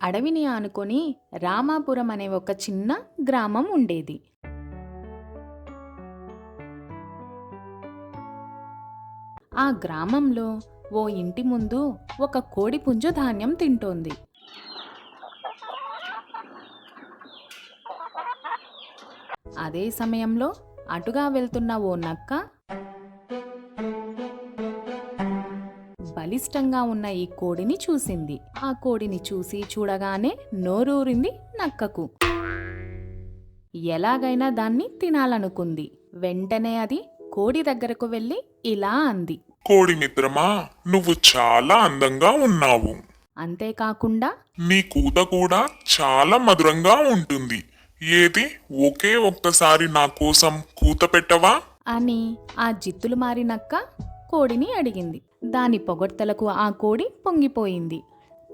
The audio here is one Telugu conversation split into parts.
అడవిని ఆనుకొని రామాపురం అనే ఒక చిన్న గ్రామం ఉండేది. ఆ గ్రామంలో ఓ ఇంటి ముందు ఒక కోడి పుంజు ధాన్యం తింటోంది. అదే సమయంలో అటుగా వెళ్తున్న ఓ నక్క బలిష్టంగా ఉన్న ఈ కోడిని చూసింది. ఆ కోడిని చూడగానే నోరూరింది నక్కకు. ఎలాగైనా దాన్ని తినాలనుకుంది. వెంటనే అది కోడి దగ్గరకు వెళ్ళి ఇలా అంది, కోడి మిత్రమా, నువ్వు చాలా అందంగా ఉన్నావు. అంతేకాకుండా నీ కూత కూడా చాలా మధురంగా ఉంటుంది. ఏది ఒకే ఒక్కసారి నా కోసం కూత పెట్టవా? అని ఆ జిత్తులు మారి నక్క కోడిని అడిగింది. దాని పొగడ్తలకు ఆ కోడి పొంగిపోయింది.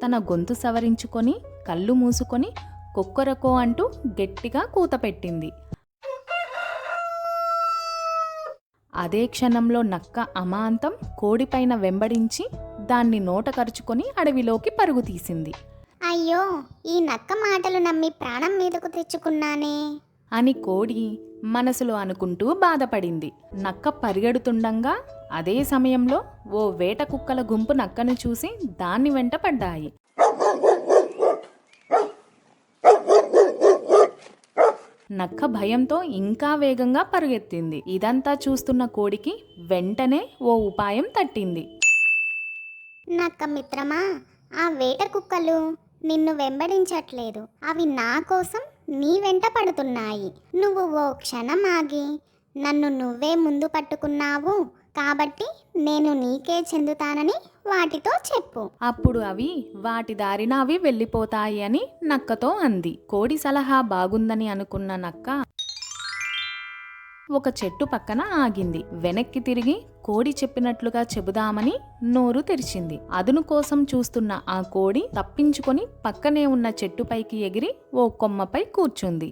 తన గొంతు సవరించుకొని కళ్ళు మూసుకొని కొక్కరకో అంటూ గట్టిగా కూత పెట్టింది. అదే క్షణంలో నక్క అమాంతం కోడిపైన వెంబడించి దాన్ని నోట కరుచుకొని అడవిలోకి పరుగు తీసింది. అయ్యో, ఈ నక్క మాటలు నమ్మి ప్రాణం మీదకు తెచ్చుకున్నానే అని కోడి మనసులో అనుకుంటూ బాధపడింది. నక్క పరిగెడుతుండగా అదే సమయంలో ఓ వేట కుక్కల గుంపు నక్కను చూసి దాన్ని వెంట పడ్డాయి. నక్క భయంతో ఇంకా వేగంగా పరుగెత్తింది. ఇదంతా చూస్తున్న కోడికి వెంటనే ఓ ఉపాయం తట్టింది. నక్క మిత్రమా, ఆ వేట కుక్కలు నిన్ను వెంబడించట్లేదు. అవి నా కోసం నీ వెంట పడుతున్నాయి. నువ్వు ఓ క్షణం ఆగి నన్ను నువ్వే ముందు పట్టుకున్నావు కాబట్టి నేను నీకే చెందుతానని వాటితో చెప్పు. అప్పుడు అవి వాటి దారిన అవి వెళ్ళిపోతాయి అని నక్కతో అంది. కోడి సలహా బాగుందని అనుకున్న నక్క ఒక చెట్టు పక్కన ఆగింది. వెనక్కి తిరిగి కోడి చెప్పినట్లుగా చెబుదామని నోరు తెరిచింది. అదును కోసం చూస్తున్న ఆ కోడి తప్పించుకొని పక్కనే ఉన్న చెట్టుపైకి ఎగిరి ఓ కొమ్మపై కూర్చుంది.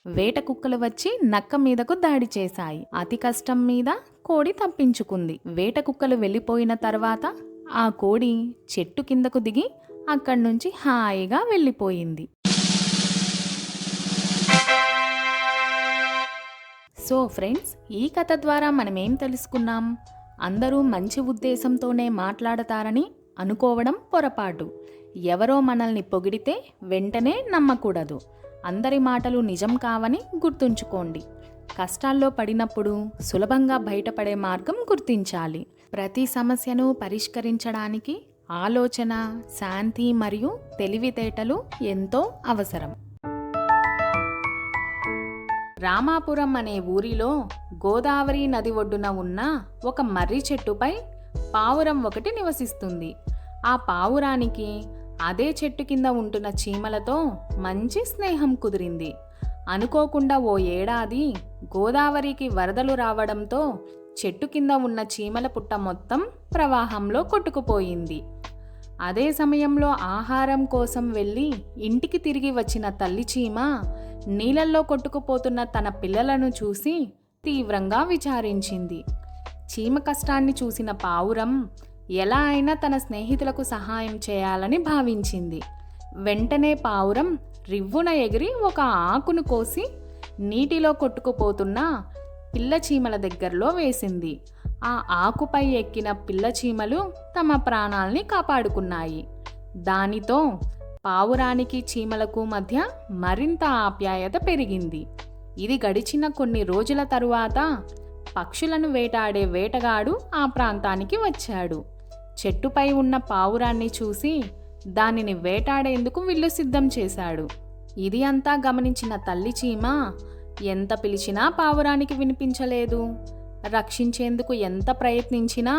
వేట కుక్కలు వచ్చి నక్క మీదకు దాడి చేశాయి. అతి కష్టం మీద కోడి తప్పించుకుంది. వేట కుక్కలు వెళ్ళిపోయిన తర్వాత ఆ కోడి చెట్టు కిందకు దిగి అక్కడి నుంచి హాయిగా వెళ్ళిపోయింది. సో ఫ్రెండ్స్, ఈ కథ ద్వారా మనమేం తెలుసుకున్నాం? అందరూ మంచి ఉద్దేశంతోనే మాట్లాడతారని అనుకోవడం పొరపాటు. ఎవరో మనల్ని పొగిడితే వెంటనే నమ్మకూడదు. అందరి మాటలు నిజం కావని గుర్తుంచుకోండి. కష్టాల్లో పడినప్పుడు సులభంగా బయటపడే మార్గం గుర్తించాలి. ప్రతి సమస్యను పరిష్కరించడానికి ఆలోచన, శాంతి మరియు తెలివితేటలు ఎంతో అవసరం. రామాపురం అనే ఊరిలో గోదావరి నది ఒడ్డున ఉన్న ఒక మర్రి చెట్టుపై పావురం ఒకటి నివసిస్తుంది. ఆ పావురానికి అదే చెట్టు కింద ఉంటున్న చీమలతో మంచి స్నేహం కుదిరింది. అనుకోకుండా ఓ ఏడాది గోదావరికి వరదలు రావడంతో చెట్టు కింద ఉన్న చీమల పుట్ట మొత్తం ప్రవాహంలో కొట్టుకుపోయింది. అదే సమయంలో ఆహారం కోసం వెళ్ళి ఇంటికి తిరిగి వచ్చిన తల్లి చీమ నీళ్ళల్లో కొట్టుకుపోతున్న తన పిల్లలను చూసి తీవ్రంగా విచారించింది. చీమ కష్టాన్ని చూసిన పావురం ఎలా అయినా తన స్నేహితులకు సహాయం చేయాలని భావించింది. వెంటనే పావురం రివ్వున ఎగిరి ఒక ఆకును కోసి నీటిలో కొట్టుకుపోతున్న పిల్ల చీమల దగ్గరలో వేసింది. ఆ ఆకుపై ఎక్కిన పిల్ల చీమలు తమ ప్రాణాల్ని కాపాడుకున్నాయి. దానితో పావురానికి చీమలకు మధ్య మరింత ఆప్యాయత పెరిగింది. ఇది గడిచిన కొన్ని రోజుల తరువాత పక్షులను వేటాడే వేటగాడు ఆ ప్రాంతానికి వచ్చాడు. చెట్టుపై ఉన్న పావురాన్ని చూసి దానిని వేటాడేందుకు విల్లు సిద్ధం చేశాడు. ఇది అంతా గమనించిన తల్లి చీమ ఎంత పిలిచినా పావురానికి వినిపించలేదు. రక్షించేందుకు ఎంత ప్రయత్నించినా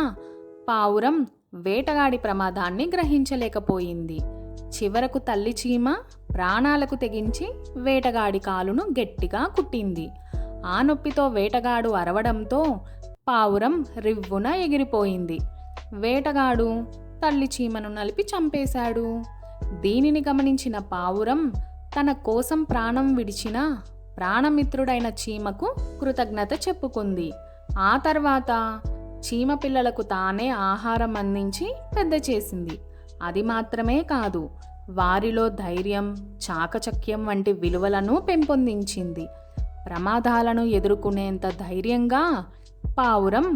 పావురం వేటగాడి ప్రమాదాన్ని గ్రహించలేకపోయింది. చివరకు తల్లి చీమ ప్రాణాలకు తెగించి వేటగాడి కాలును గట్టిగా కుట్టింది. ఆ నొప్పితో వేటగాడు అరవడంతో పావురం రివ్వున ఎగిరిపోయింది. వేటగాడు తల్లి చీమను నలిపి చంపేశాడు. దీనిని గమనించిన పావురం తన కోసం ప్రాణం విడిచిన ప్రాణమిత్రుడైన చీమకు కృతజ్ఞత చెప్పుకుంది. ఆ తర్వాత చీమ పిల్లలకు తానే ఆహారం అందించి పెద్ద చేసింది. అది మాత్రమే కాదు, వారిలో ధైర్యం, చాకచక్యం వంటి విలువలను పెంపొందించింది. ప్రమాదాలను ఎదుర్కొనేంత ధైర్యంగా పావురం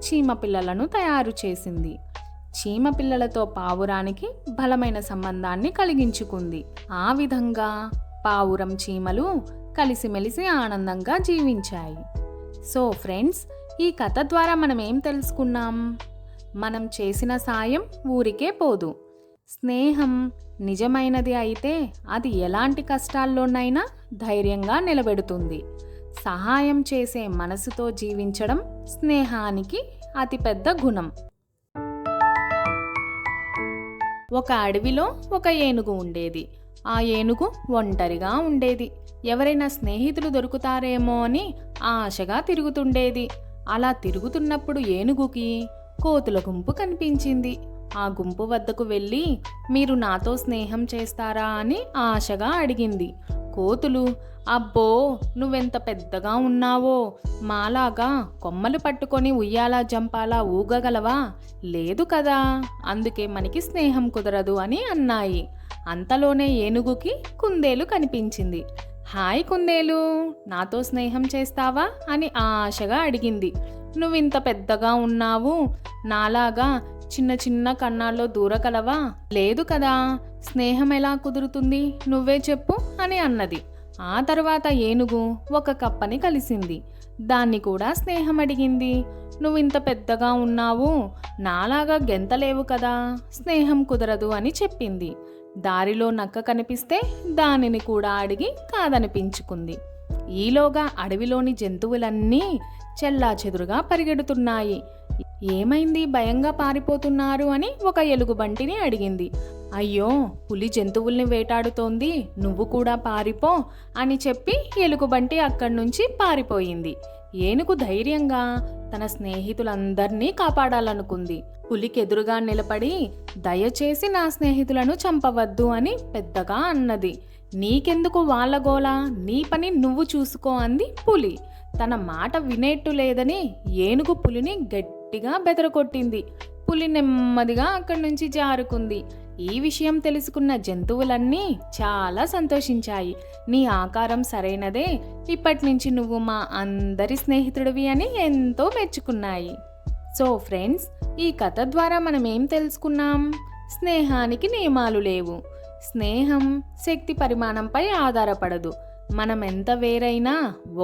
చీమపిల్లలను తయారు చేసింది. చీమపిల్లలతో పావురానికి బలమైన సంబంధాన్ని కలిగించుకుంది. ఆ విధంగా పావురం చీమలు కలిసిమెలిసి ఆనందంగా జీవించాయి. సో ఫ్రెండ్స్, ఈ కథ ద్వారా మనం ఏం తెలుసుకున్నాం? మనం చేసిన సాయం ఊరికే పోదు. స్నేహం నిజమైనది అయితే అది ఎలాంటి కష్టాల్లోనైనా ధైర్యంగా నిలబెడుతుంది. సహాయం చేసే మనసుతో జీవించడం స్నేహానికి అతిపెద్ద గుణం. ఒక అడవిలో ఒక ఏనుగు ఉండేది. ఆ ఏనుగు ఒంటరిగా ఉండేది. ఎవరైనా స్నేహితులు దొరుకుతారేమో అని ఆశగా తిరుగుతుండేది. అలా తిరుగుతున్నప్పుడు ఏనుగుకి కోతుల గుంపు కనిపించింది. ఆ గుంపు వద్దకు వెళ్ళి, మీరు నాతో స్నేహం చేస్తారా అని ఆశగా అడిగింది. కోతులు, అబ్బో నువ్వెంత పెద్దగా ఉన్నావో, మాలాగా కొమ్మలు పట్టుకొని ఉయ్యాలా జంపాలా ఊగగలవా? లేదు కదా, అందుకే మనకి స్నేహం కుదరదు అని అన్నాయి. అంతలోనే ఏనుగుకి కుందేలు కనిపించింది. హాయ్ కుందేలు, నాతో స్నేహం చేస్తావా అని ఆశగా అడిగింది. నువ్వింత పెద్దగా ఉన్నావు, నాలాగా చిన్న చిన్న కన్నాల్లో దూరగలవా? లేదు కదా, స్నేహం ఎలా కుదురుతుంది, నువ్వే చెప్పు అని అన్నది. ఆ తర్వాత ఏనుగు ఒక కప్పని కలిసింది. దాన్ని కూడా స్నేహం అడిగింది. నువ్వింత పెద్దగా ఉన్నావు, నాలాగా గెంతలేవు కదా, స్నేహం కుదరదు అని చెప్పింది. దారిలో నక్క కనిపిస్తే దానిని కూడా అడిగి కాదనిపించుకుంది. ఈలోగా అడవిలోని జంతువులన్నీ చెల్లాచెదురుగా పరిగెడుతున్నాయి. ఏమైంది, భయంగా పారిపోతున్నారు అని ఒక ఎలుగుబంటిని అడిగింది. అయ్యో, పులి జంతువుల్ని వేటాడుతోంది, నువ్వు కూడా పారిపో అని చెప్పి ఎలుగుబంటి అక్కడి నుంచి పారిపోయింది. ఏనుగు ధైర్యంగా తన స్నేహితులందర్నీ కాపాడాలనుకుంది. పులికెదురుగా నిలబడి, దయచేసి నా స్నేహితులను చంపవద్దు అని పెద్దగా అన్నది. నీకెందుకు వాళ్ళ గోల, నీ పని నువ్వు చూసుకో అంది పులి. తన మాట వినేట్టు లేదని ఏనుగు పులిని గట్టిగా బెదరకొట్టింది. పులి నెమ్మదిగా అక్కడి నుంచి జారుకుంది. ఈ విషయం తెలుసుకున్న జంతువులన్నీ చాలా సంతోషించాయి. నీ ఆకారం సరైనదే, ఇప్పటి నుంచి నువ్వు మా అందరి స్నేహితుడివి అని ఎంతో మెచ్చుకున్నాయి. సో ఫ్రెండ్స్, ఈ కథ ద్వారా మనం ఏం తెలుసుకున్నాం? స్నేహానికి నియమాలు లేవు. స్నేహం శక్తి పరిమాణంపై ఆధారపడదు. మనం ఎంత వేరైనా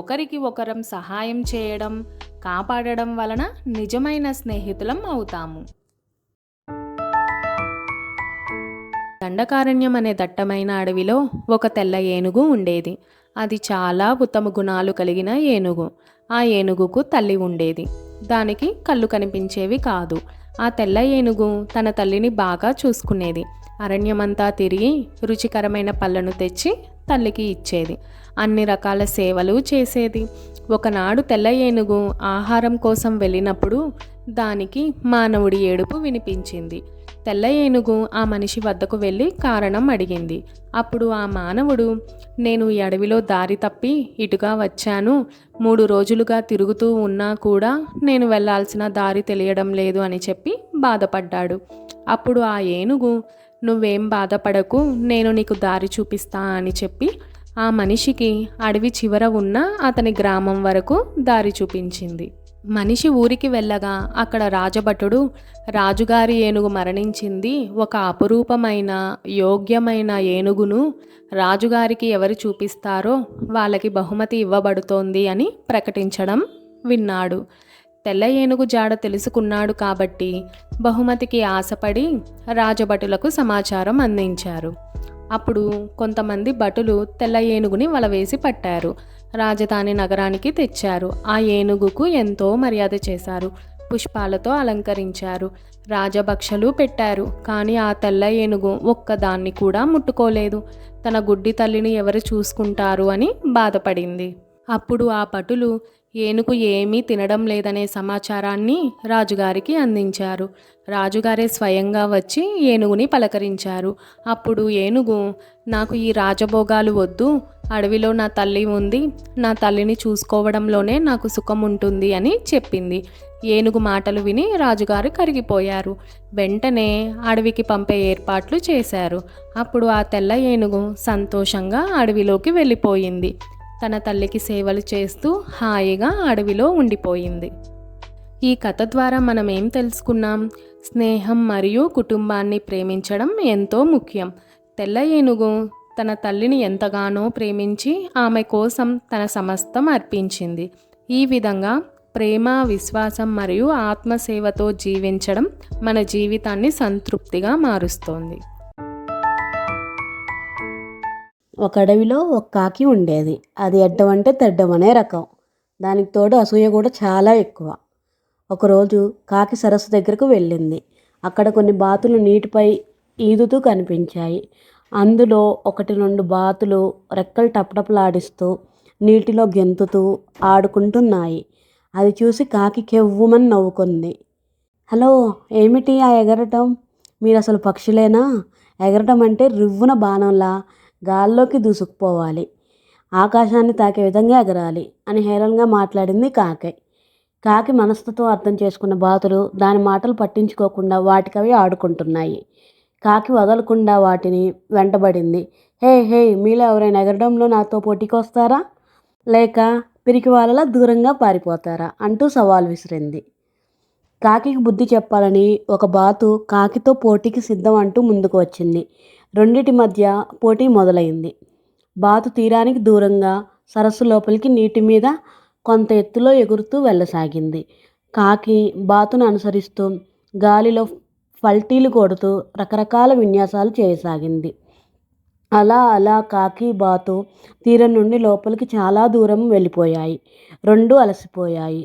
ఒకరికి ఒకరం సహాయం చేయడం, కాపాడడం వలన నిజమైన స్నేహితులం అవుతాము. దండకారణ్యం అనే దట్టమైన అడవిలో ఒక తెల్ల ఏనుగు ఉండేది. అది చాలా ఉత్తమ గుణాలు కలిగిన ఏనుగు. ఆ ఏనుగుకు తల్లి ఉండేది. దానికి కళ్ళు కనిపించేవి కాదు. ఆ తెల్ల ఏనుగు తన తల్లిని బాగా చూసుకునేది. అరణ్యమంతా తిరిగి రుచికరమైన పళ్ళను తెచ్చి తల్లికి ఇచ్చేది. అన్ని రకాల సేవలు చేసేది. ఒకనాడు తెల్ల ఏనుగు ఆహారం కోసం వెళ్ళినప్పుడు దానికి మానవుడి ఏడుపు వినిపించింది. తెల్ల ఏనుగు ఆ మనిషి వద్దకు వెళ్ళి కారణం అడిగింది. అప్పుడు ఆ మానవుడు, నేను ఈ అడవిలో దారి తప్పి ఇటుగా వచ్చాను. 3 రోజులుగా తిరుగుతూ ఉన్నా కూడా నేను వెళ్ళాల్సిన దారి తెలియడం లేదు అని చెప్పి బాధపడ్డాడు. అప్పుడు ఆ ఏనుగు, నువ్వేం బాధపడకు, నేను నీకు దారి చూపిస్తా అని చెప్పి ఆ మనిషికి అడవి చివర ఉన్న అతని గ్రామం వరకు దారి చూపించింది. మనిషి ఊరికి వెళ్ళగా అక్కడ రాజభటుడు, రాజుగారి ఏనుగు మరణించింది, ఒక అపురూపమైన యోగ్యమైన ఏనుగును రాజుగారికి ఎవరు చూపిస్తారో వాళ్ళకి బహుమతి ఇవ్వబడుతోంది అని ప్రకటించడం విన్నాడు. తెల్ల ఏనుగు జాడ తెలుసుకున్నాడు కాబట్టి బహుమతికి ఆశపడి రాజభటులకు సమాచారం అందించారు. అప్పుడు కొంతమంది భటులు తెల్ల ఏనుగుని వలవేసి పట్టారు. రాజధాని నగరానికి తెచ్చారు. ఆ ఏనుగుకు ఎంతో మర్యాద చేశారు. పుష్పాలతో అలంకరించారు. రాజభక్షలు పెట్టారు. కానీ ఆ తెల్ల ఏనుగు ఒక్కదాన్ని కూడా ముట్టుకోలేదు. తన గుడ్డి తల్లిని ఎవరు చూసుకుంటారు అని బాధపడింది. అప్పుడు ఆ భటులు, ఏనుగు ఏమీ తినడం లేదనే సమాచారాన్ని రాజుగారికి అందించారు. రాజుగారే స్వయంగా వచ్చి ఏనుగుని పలకరించారు. అప్పుడు ఏనుగు, నాకు ఈ రాజభోగాలు వద్దు, అడవిలో నా తల్లి ఉంది, నా తల్లిని చూసుకోవడంలోనే నాకు సుఖం ఉంటుంది అని చెప్పింది. ఏనుగు మాటలు విని రాజుగారు కరిగిపోయారు. వెంటనే అడవికి పంపే ఏర్పాట్లు చేశారు. అప్పుడు ఆ తెల్ల ఏనుగు సంతోషంగా అడవిలోకి వెళ్ళిపోయింది. తన తల్లికి సేవలు చేస్తూ హాయిగా అడవిలో ఉండిపోయింది. ఈ కథ ద్వారా మనం ఏం తెలుసుకున్నాం? స్నేహం మరియు కుటుంబాన్ని ప్రేమించడం ఎంతో ముఖ్యం. తెల్ల ఏనుగు తన తల్లిని ఎంతగానో ప్రేమించి ఆమె కోసం తన సమస్తం అర్పించింది. ఈ విధంగా ప్రేమ, విశ్వాసం మరియు ఆత్మసేవతో జీవించడం మన జీవితాన్ని సంతృప్తిగా మారుస్తోంది. ఒక అడవిలో ఒక కాకి ఉండేది. అది ఎడ్డం అంటే తెడ్డం అనే రకం. దానికి తోడు అసూయ కూడా చాలా ఎక్కువ. ఒకరోజు కాకి సరస్సు దగ్గరకు వెళ్ళింది. అక్కడ కొన్ని బాతులు నీటిపై ఈదుతూ కనిపించాయి. అందులో 1-2 బాతులు రెక్కలు టపటపలాడిస్తూ నీటిలో గెంతుతూ ఆడుకుంటున్నాయి. అది చూసి కాకి కెవ్వుమని నవ్వుకుంది. హలో, ఏమిటి ఆ ఎగరటం? మీరు అసలు పక్షులేనా? ఎగరటం అంటే రివ్వున బాణంలా గాల్లోకి దూసుకుపోవాలి, ఆకాశాన్ని తాకే విధంగా ఎగరాలి అని హేళనగా మాట్లాడింది కాకి. కాకి మనస్తత్వం అర్థం చేసుకున్న బాతులు దాని మాటలు పట్టించుకోకుండా వాటికవి ఆడుకుంటున్నాయి. కాకి వదలకుండా వాటిని వెంటబడింది. హే హే, మీలో ఎవరైనా ఎగరడంలో నాతో పోటీకి వస్తారా, లేక పిరికి వాళ్ళలా దూరంగా పారిపోతారా అంటూ సవాల్ విసిరింది. కాకికి బుద్ధి చెప్పాలని ఒక బాతు కాకితో పోటీకి సిద్ధం అంటూ ముందుకు వచ్చింది. రెండిటి మధ్య పోటీ మొదలైంది. బాతు తీరానికి దూరంగా సరస్సు లోపలికి నీటి మీద కొంత ఎత్తులో ఎగురుతూ వెళ్ళసాగింది. కాకి బాతును అనుసరిస్తూ గాలిలో పల్టీలు కొడుతూ రకరకాల విన్యాసాలు చేయసాగింది. అలా అలా కాకి, బాతు తీరం నుండి లోపలికి చాలా దూరం వెళ్ళిపోయాయి. రెండూ అలసిపోయాయి.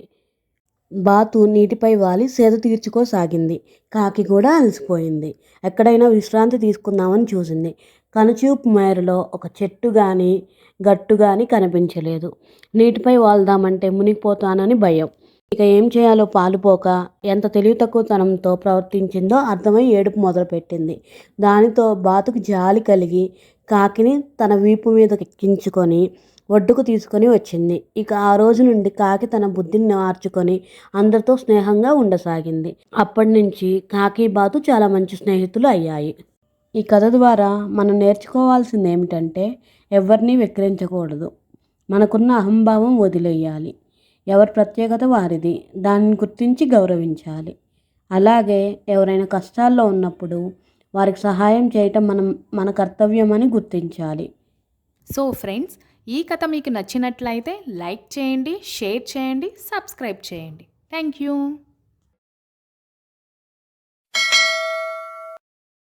బాతు నీటిపై వాలి సేద తీర్చుకోసాగింది. కాకి కూడా అలసిపోయింది. ఎక్కడైనా విశ్రాంతి తీసుకుందామని చూసింది. కనుచూపు మేరలో ఒక చెట్టు కానీ గట్టు కానీ కనిపించలేదు. నీటిపై వాళ్దామంటే మునిగిపోతానని భయం. ఇక ఏం చేయాలో పాలుపోక ఎంత తెలివి తక్కువతనంతో ప్రవర్తించిందో అర్థమై ఏడుపు మొదలుపెట్టింది. దానితో బాతుకు జాలి కలిగి కాకిని తన వీపు మీద ఎక్కించుకొని ఒడ్డుకు తీసుకొని వచ్చింది. ఇక ఆ రోజు నుండి కాకి తన బుద్ధిని మార్చుకొని అందరితో స్నేహంగా ఉండసాగింది. అప్పటి నుంచి కాకి, బాతు చాలా మంచి స్నేహితులు అయ్యాయి. ఈ కథ ద్వారా మనం నేర్చుకోవాల్సింది ఏమిటంటే, ఎవరిని వెక్కిరించకూడదు, మనకున్న అహంభావం వదిలేయాలి, ఎవరి ప్రత్యేకత వారిది, దానిని గుర్తించి గౌరవించాలి. అలాగే ఎవరైనా కష్టాల్లో ఉన్నప్పుడు వారికి సహాయం చేయటం మన కర్తవ్యం అని గుర్తించాలి. సో ఫ్రెండ్స్, ఈ కథ మీకు నచ్చినట్లయితే లైక్ చేయండి, షేర్ చేయండి, సబ్స్క్రైబ్ చేయండి. Thank you.